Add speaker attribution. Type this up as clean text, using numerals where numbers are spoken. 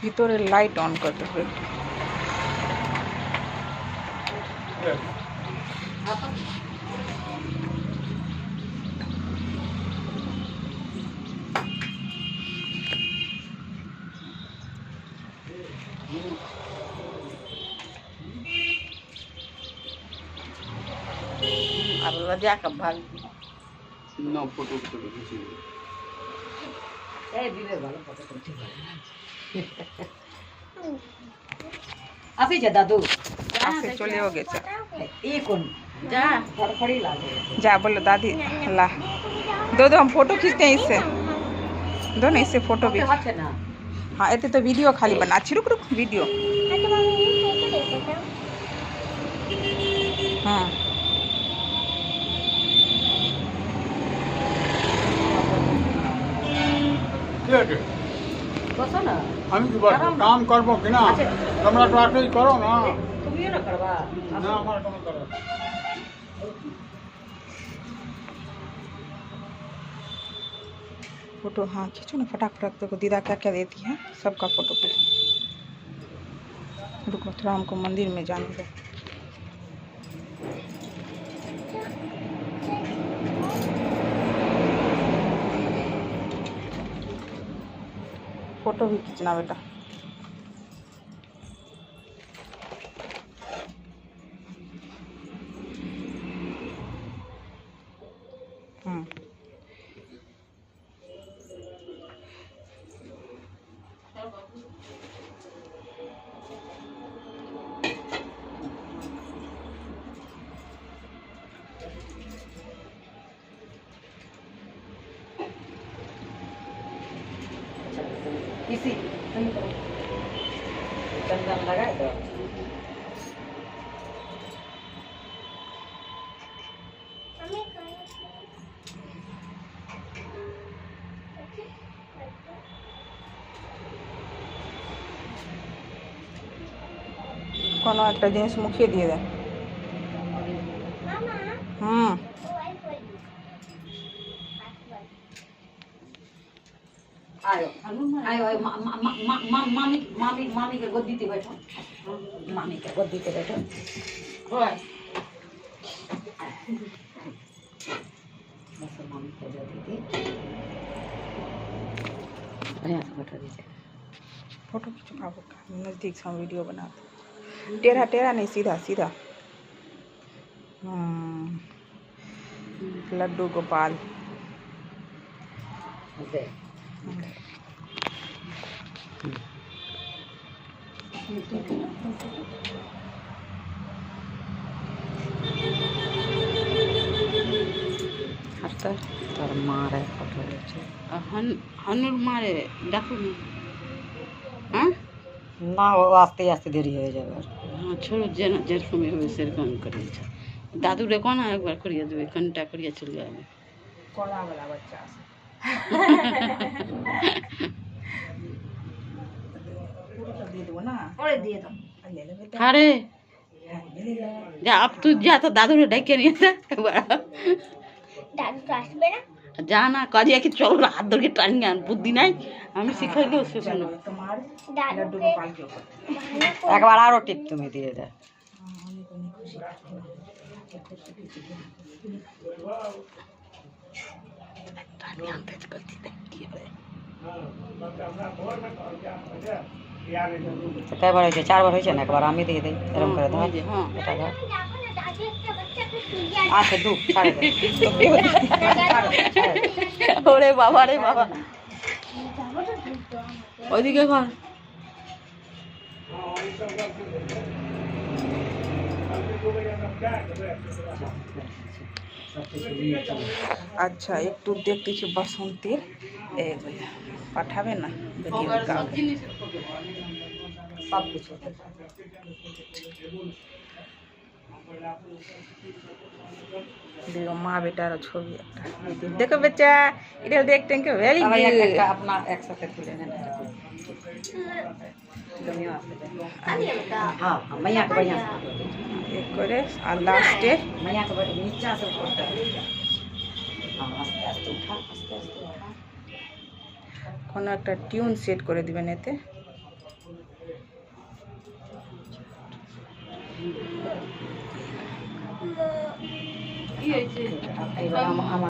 Speaker 1: ভিতরে light on করতে হবে।
Speaker 2: আর যা কাপ ভাগ
Speaker 3: না ফটো ফটো কিছু
Speaker 2: এই দিলে ভালো ফটো তুলতে পারে। আসিছে দাদু
Speaker 1: আসে চলেও গেছে।
Speaker 2: এই কোন যা फड़फड़ी लागे
Speaker 1: जा बोलो दादी ला दो दो हम फोटो खींचते हैं इससे। दो ना इससे फोटो भी।
Speaker 2: हाथ है ना
Speaker 1: हाँ ऐसे तो वीडियो खाली बना। अच्छी रुक रुक वीडियो। हाँ
Speaker 2: बसो ना
Speaker 3: আমি কি বলবো কাম করবো কিনা তোমরা তো আসলেই করো না
Speaker 2: তুমিও না করবা
Speaker 3: না আমার কোনো করো
Speaker 1: फोटो हाँ खींचो ना फटाफट। देखो दीदा क्या क्या देती है सबका फोटो खींचो। रुको थोड़ा हमको मंदिर में जाने दो। फोटो भी खींचना बेटा।
Speaker 2: इसी चंदन लगा दो
Speaker 1: কোনো একটা জিনিস মুখিয়ে দিয়ে দেন।
Speaker 2: आयो आयो आयो मामी मामी मामी के गोदी पे बैठो मामी के गोदी पे बैठो ओए बस मामी को दे दी अरे बैठो दीजिए
Speaker 1: फोटो खींचो बाबू का नज़दीक से हम वीडियो बनाते। टेढ़ा टेढ़ा नहीं सीधा सीधा। लड्डू गोपाल
Speaker 2: তোর মারে ফটো দিচ্ছে হনুর মারে ডাকু হ্যাঁ না ও আস্তে আস্তে দেরি হয়ে যাবে হ্যাঁ ছোট যেন যেরকম হবে সেরকম করিয়েছে দাদু রে কোন একবার করিয়ে দেবে ঘন্টা করিয়ে চলে যাবে
Speaker 1: कोला वाला बच्चा दे दो ना और दे दो
Speaker 2: अरे जा अब तू जा तो दादू ने डाके नहीं था
Speaker 4: दादू तो আসবে না
Speaker 2: जाना काजिया कि चल हाथ धर के टान गया बुद्धि नहीं हमें सिखाइले उससे सुनो
Speaker 1: तुम्हारे
Speaker 4: दादू
Speaker 1: लड्डू
Speaker 4: के
Speaker 1: गोपाल के ऊपर
Speaker 2: एक बार और टिप तुम्हें दिए दे कई बार हो 4 बार हो ना एक बार आमी दिए दे गरम कर दो हां बेटा दो
Speaker 4: दादू একটা বাচ্চাকে সুইয়া
Speaker 2: आके दू सारे ओरे बाबा रे बाबा ওইদিকে ঘর
Speaker 1: अच्छा एक तो देखते छी बसंतीर पाठाबे ना वीडियो का
Speaker 2: सब कुछ
Speaker 1: देखो माँ बेटार छवि একটা देखो बच्चा এটা দেখতে के वेरी
Speaker 2: अब
Speaker 1: गुड
Speaker 2: एक अपना एक साथ खुले ना हाँ मैया के बढ़िया
Speaker 1: एक करे और लास्टे
Speaker 2: मैया के बढ़िया नीचा से ऊपर तक हाँ आस्ते आस्ते उठा आस्ते आस्ते उठा
Speaker 1: কোনো একটা টিউন সেট করে দিবেন এতে
Speaker 2: কি হয়েছে
Speaker 1: এবার আমার